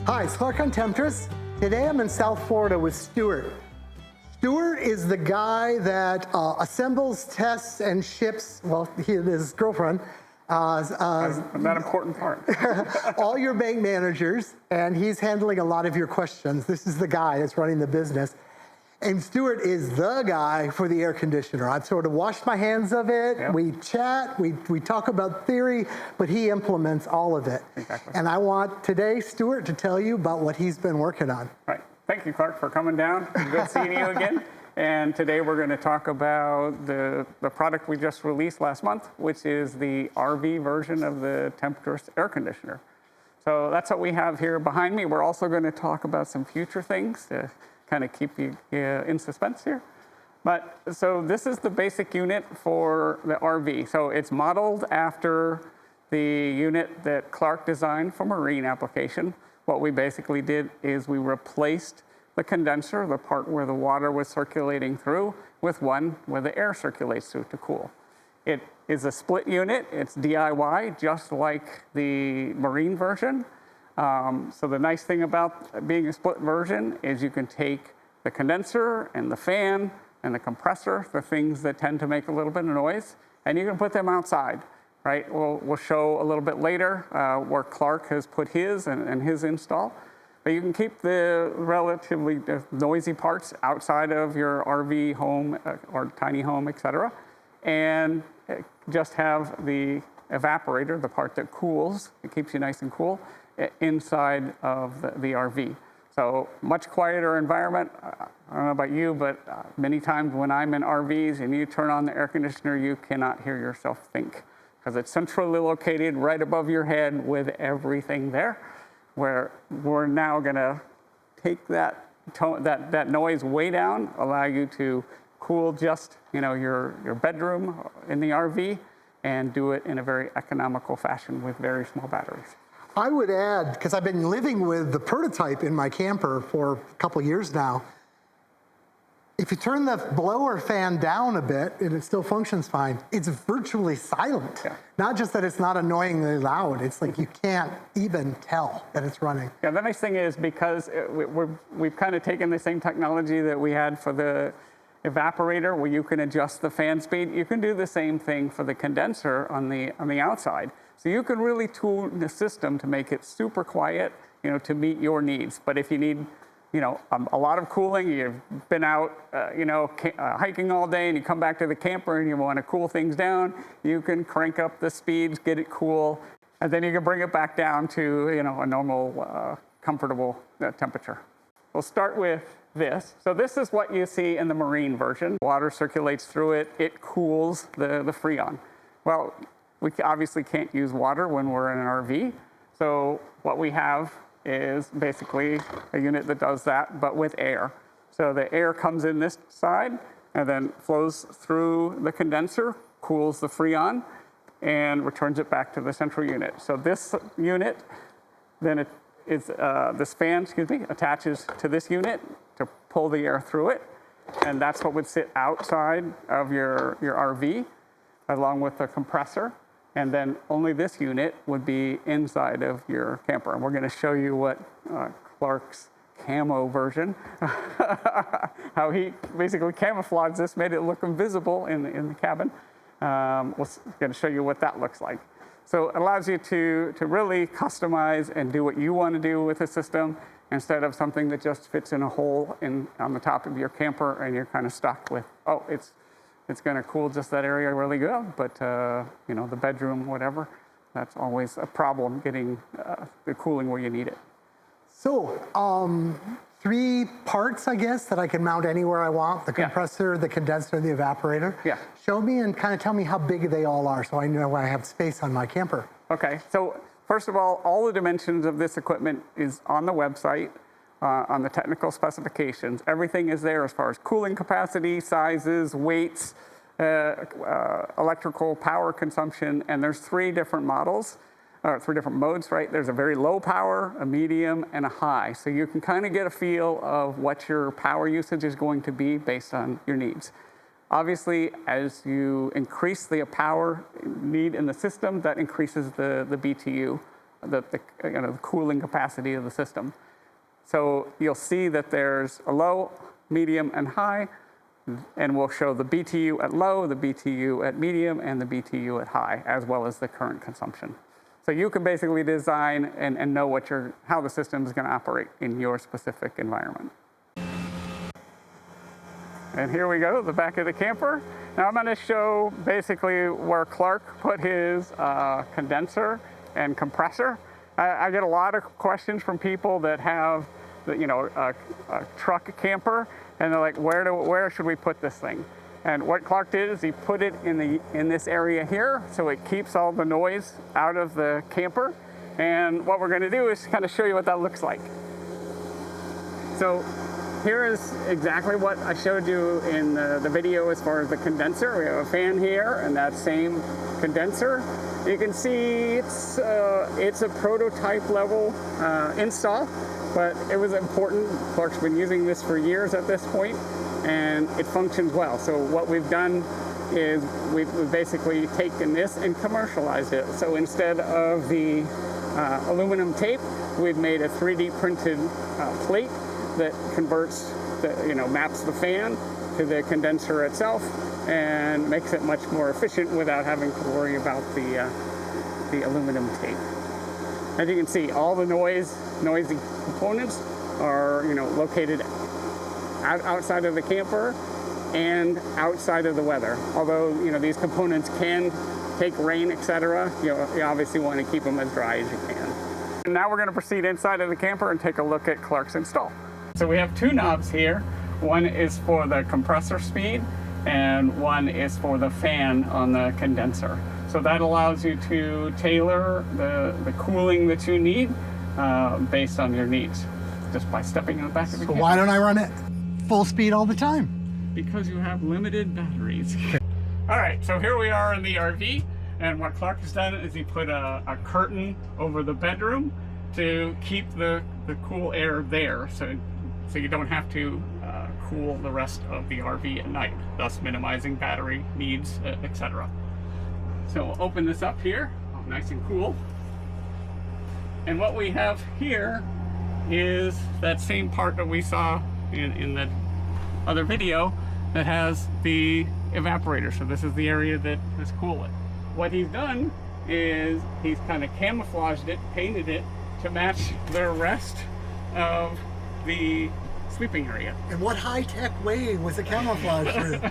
Hi, it's Clark on Temptress. Today I'm in South Florida with Stuart. Stuart is the guy that assembles, tests, and ships, well, his girlfriend, That important part. all your bank managers, and he's handling a lot of your questions. This is the guy that's running the business. And Stuart is the guy for the air conditioner. I've sort of washed my hands of it. Yep. We chat, we talk about theory, but he implements all of it. Exactly. And I want today, Stuart, to tell you about what he's been working on. Right. Thank you, Clark, for coming down. Good seeing you again. And today we're going to talk about the product we just released last month, which is the RV version of the Temptress air conditioner. So that's what we have here behind me. We're also going to talk about some future things to kind of keep you in suspense here. But so this is the basic unit for the RV. So it's modeled after the unit that Clark designed for marine application. What we basically did is we replaced the condenser, the part where the water was circulating through, with one where the air circulates through to cool. It is a split unit. It's DIY, just like the marine version. So the nice thing about being a split version is you can take the condenser and the fan and the compressor, the things that tend to make a little bit of noise, and you can put them outside, right? We'll show a little bit later where Clark has put his and his install. But you can keep the relatively noisy parts outside of your RV home or tiny home, et cetera, and just have the evaporator, the part that cools, it keeps you nice and cool, inside of the RV. So much quieter environment. I don't know about you, but many times when I'm in RVs and you turn on the air conditioner, you cannot hear yourself think because it's centrally located right above your head with everything there, where we're now going to take that noise way down, allow you to cool just your bedroom in the RV, and do it in a very economical fashion with very small batteries. I would add, because I've been living with the prototype in my camper for a couple years now, if you turn the blower fan down a bit and it still functions fine, it's virtually silent. Yeah. Not just that it's not annoyingly loud, it's like you can't even tell that it's running. Yeah, the nice thing is because we've kind of taken the same technology that we had for the evaporator where you can adjust the fan speed, you can do the same thing for the condenser on the outside. So you can really tune the system to make it super quiet, to meet your needs. But if you need, a lot of cooling, you've been out, hiking all day and you come back to the camper and you want to cool things down, you can crank up the speeds, get it cool, and then you can bring it back down to, a normal, comfortable temperature. We'll start with this. So this is what you see in the marine version. Water circulates through it. It cools the Freon. Well, we obviously can't use water when we're in an RV. So what we have is basically a unit that does that, but with air. So the air comes in this side and then flows through the condenser, cools the Freon, and returns it back to the central unit. So this unit, then this fan, attaches to this unit to pull the air through it. And that's what would sit outside of your RV, along with the compressor. And then only this unit would be inside of your camper. And we're going to show you what Clark's camo version, how he basically camouflaged this, made it look invisible in the cabin. We're going to show you what that looks like. So it allows you to really customize and do what you want to do with the system instead of something that just fits in a hole on the top of your camper and you're kind of stuck with, it's going to cool just that area really good, but the bedroom, whatever, that's always a problem getting the cooling where you need it. So 3 parts, I guess, that I can mount anywhere I want: the compressor, the condenser, the evaporator. Yeah. Show me and kind of tell me how big they all are so I know I have space on my camper. Okay, so first of all the dimensions of this equipment is on the website. On the technical specifications. Everything is there as far as cooling capacity, sizes, weights, electrical power consumption, and there's 3 different models, or 3 different modes, right? There's a very low power, a medium, and a high. So you can kind of get a feel of what your power usage is going to be based on your needs. Obviously, as you increase the power need in the system, that increases the BTU the cooling capacity of the system. So you'll see that there's a low, medium, and high, and we'll show the BTU at low, the BTU at medium, and the BTU at high, as well as the current consumption. So you can basically design and know how the system is going to operate in your specific environment. And here we go, the back of the camper. Now I'm going to show basically where Clark put his condenser and compressor. I get a lot of questions from people that have, a truck camper, and they're like, where should we put this thing? And what Clark did is he put it in this area here, so it keeps all the noise out of the camper. And what we're going to do is kind of show you what that looks like. So here is exactly what I showed you in the video as far as the condenser. We have a fan here and that same condenser. You can see it's a prototype level install, but it was important. Clark's been using this for years at this point, and it functions well. So what we've done is we've basically taken this and commercialized it. So instead of the aluminum tape, we've made a 3D printed plate that converts, maps the fan to the condenser itself and makes it much more efficient without having to worry about the aluminum tape. As you can see, all the noisy components are located outside of the camper and outside of the weather. Although these components can take rain, etc., you obviously want to keep them as dry as you can. And now we're going to proceed inside of the camper and take a look at Clark's install. So we have two knobs here. One is for the compressor speed and one is for the fan on the condenser. So that allows you to tailor the cooling that you need based on your needs, just by stepping in the back of the camper. So why don't I run it full speed all the time? Because you have limited batteries. All right, so here we are in the RV, and what Clark has done is he put a curtain over the bedroom to keep the cool air there, so you don't have to cool the rest of the RV at night, thus minimizing battery needs, etc. So we'll open this up here, nice and cool. And what we have here is that same part that we saw in the other video that has the evaporator. So this is the area that is cooling. What he's done is he's kind of camouflaged it, painted it to match the rest of the sleeping area. And what high-tech way was it camouflaged with?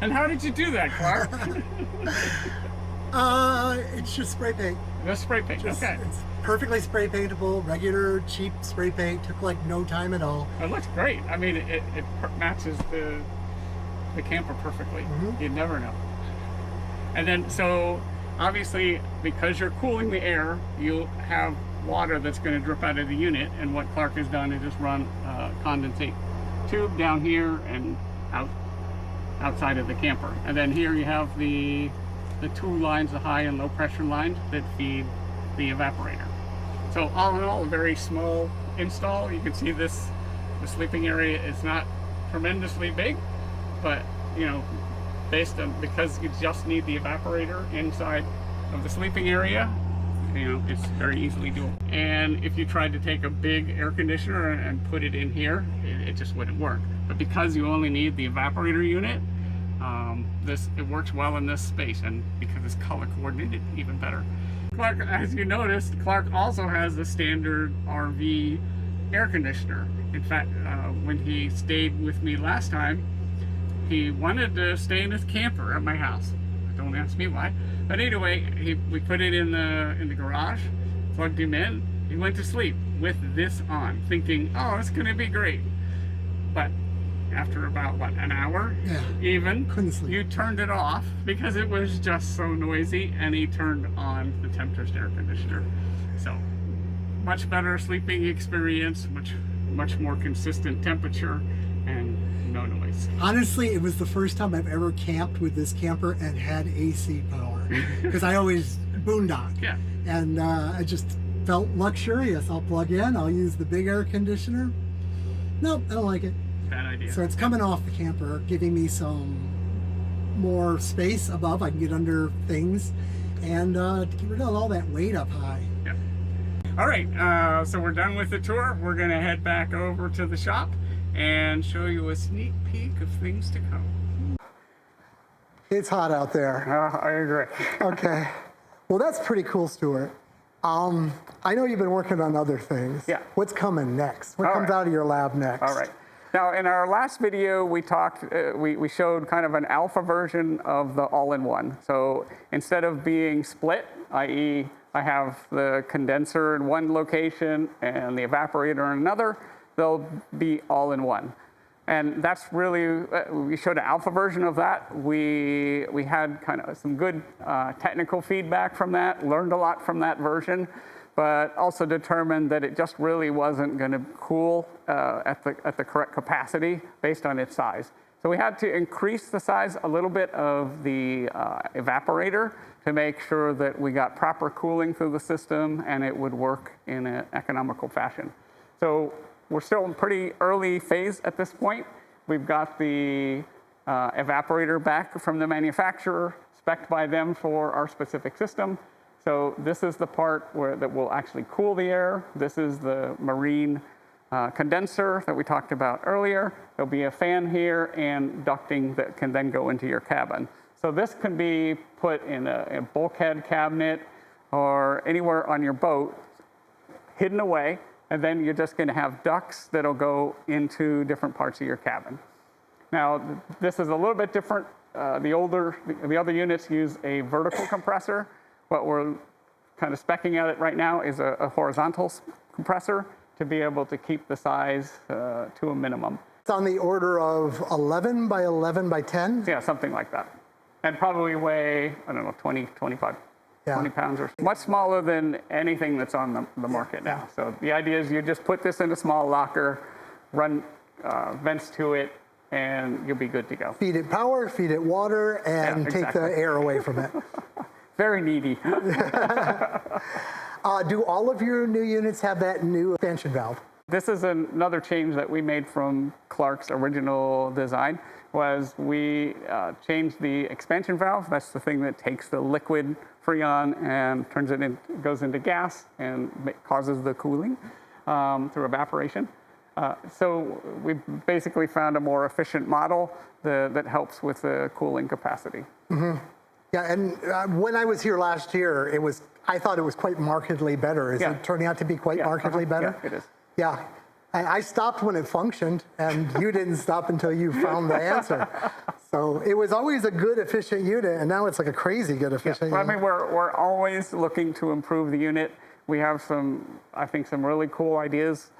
And how did you do that, Clark? It's just spray paint. Just spray paint, okay. It's perfectly spray paintable, regular, cheap spray paint. Took like no time at all. It looks great. I mean, it matches the camper perfectly. Mm-hmm. You'd never know. And then, so obviously, because you're cooling the air, you have water that's going to drip out of the unit. And what Clark has done is just run a condensate tube down here and outside of the camper. And then here you have the two lines, the high and low pressure lines that feed the evaporator. So all in all, a very small install. You can see the sleeping area is not tremendously big, but because you just need the evaporator inside of the sleeping area, it's very easily doable. And if you tried to take a big air conditioner and put it in here, it just wouldn't work. But because you only need the evaporator unit, it works well in this space, and because it's color coordinated, even better. Clark, as you noticed, Clark also has the standard RV air conditioner. In fact, when he stayed with me last time, he wanted to stay in his camper at my house. Don't ask me why. But anyway, we put it in the garage, plugged him in. He went to sleep with this on, thinking, "Oh, it's going to be great." But after about an hour, you turned it off because it was just so noisy, and he turned on the Tempest air conditioner. So much better sleeping experience, much more consistent temperature, and no noise. Honestly, it was the first time I've ever camped with this camper and had AC power, because I always boondock. Yeah. And I just felt luxurious. I'll plug in, I'll use the big air conditioner. Nope, I don't like it. Bad idea. So it's coming off the camper, giving me some more space above. I can get under things. and get rid of all that weight up high. Yeah. All right, so we're done with the tour. We're gonna head back over to the shop and show you a sneak peek of things to come. It's hot out there. I agree. Okay. Well, that's pretty cool, Stuart. I know you've been working on other things. Yeah. What's coming next? What All comes right. out of your lab next? All right. Now, in our last video, we talked, we showed kind of an alpha version of the all-in-one. So instead of being split, i.e., I have the condenser in one location and the evaporator in another, they'll be all in one. And that's really, we showed an alpha version of that. We had kind of some good technical feedback from that, learned a lot from that version, but also determined that it just really wasn't going to cool at the correct capacity based on its size. So we had to increase the size a little bit of the evaporator to make sure that we got proper cooling through the system and it would work in an economical fashion. So we're still in pretty early phase at this point. We've got the evaporator back from the manufacturer, spec'd by them for our specific system. So this is the part that will actually cool the air. This is the marine condenser that we talked about earlier. There'll be a fan here and ducting that can then go into your cabin. So this can be put in a bulkhead cabinet or anywhere on your boat, hidden away, and then you're just going to have ducts that'll go into different parts of your cabin. Now, this is a little bit different. The other units use a vertical compressor. What we're kind of speccing at it right now is a horizontal compressor to be able to keep the size to a minimum. It's on the order of 11 by 11 by 10? Yeah, something like that. And probably weigh, I don't know, 20, 25. Yeah. 20 pounds or so. Much smaller than anything that's on the market now. Yeah. So the idea is you just put this in a small locker, run vents to it, and you'll be good to go. Feed it power, feed it water, and Yeah, take exactly. the air away from it. Very needy. Do all of your new units have that new expansion valve? This is another change that we made from Clark's original design, was we changed the expansion valve. That's the thing that takes the liquid Freon and turns it in, goes into gas and causes the cooling through evaporation. So we basically found a more efficient model that helps with the cooling capacity. Mm-hmm. Yeah, and when I was here last year, I thought it was quite markedly better. Is it turning out to be quite markedly better? Yeah, it is. Yeah. I stopped when it functioned, and you didn't stop until you found the answer. So it was always a good, efficient unit, and now it's like a crazy good, efficient Well, unit. I mean, we're always looking to improve the unit. We have I think, some really cool ideas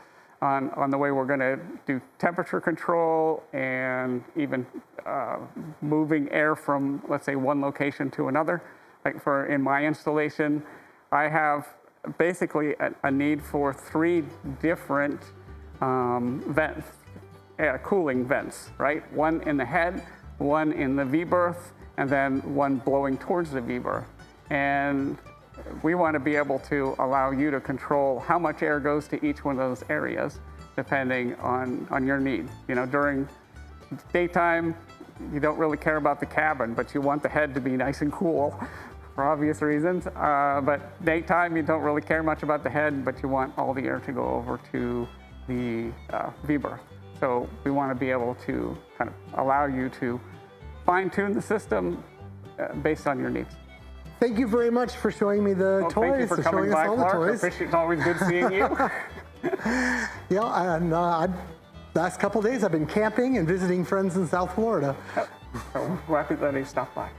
on the way we're going to do temperature control and even moving air from, let's say, one location to another. Like in my installation, I have basically a need for 3 different vents, cooling vents, right? One in the head, one in the V-berth, and then one blowing towards the V-berth. And we want to be able to allow you to control how much air goes to each one of those areas, depending on your need. You know, during daytime, you don't really care about the cabin, but you want the head to be nice and cool for obvious reasons. But nighttime, you don't really care much about the head, but you want all the air to go over to the V-berth. So we want to be able to kind of allow you to fine-tune the system based on your needs. Thank you very much for showing me the toys. Thank you for coming showing us by, all Clark. the I toys. appreciate, it's always good seeing you. Yeah, and last couple days I've been camping and visiting friends in South Florida. So we're happy that you stopped by.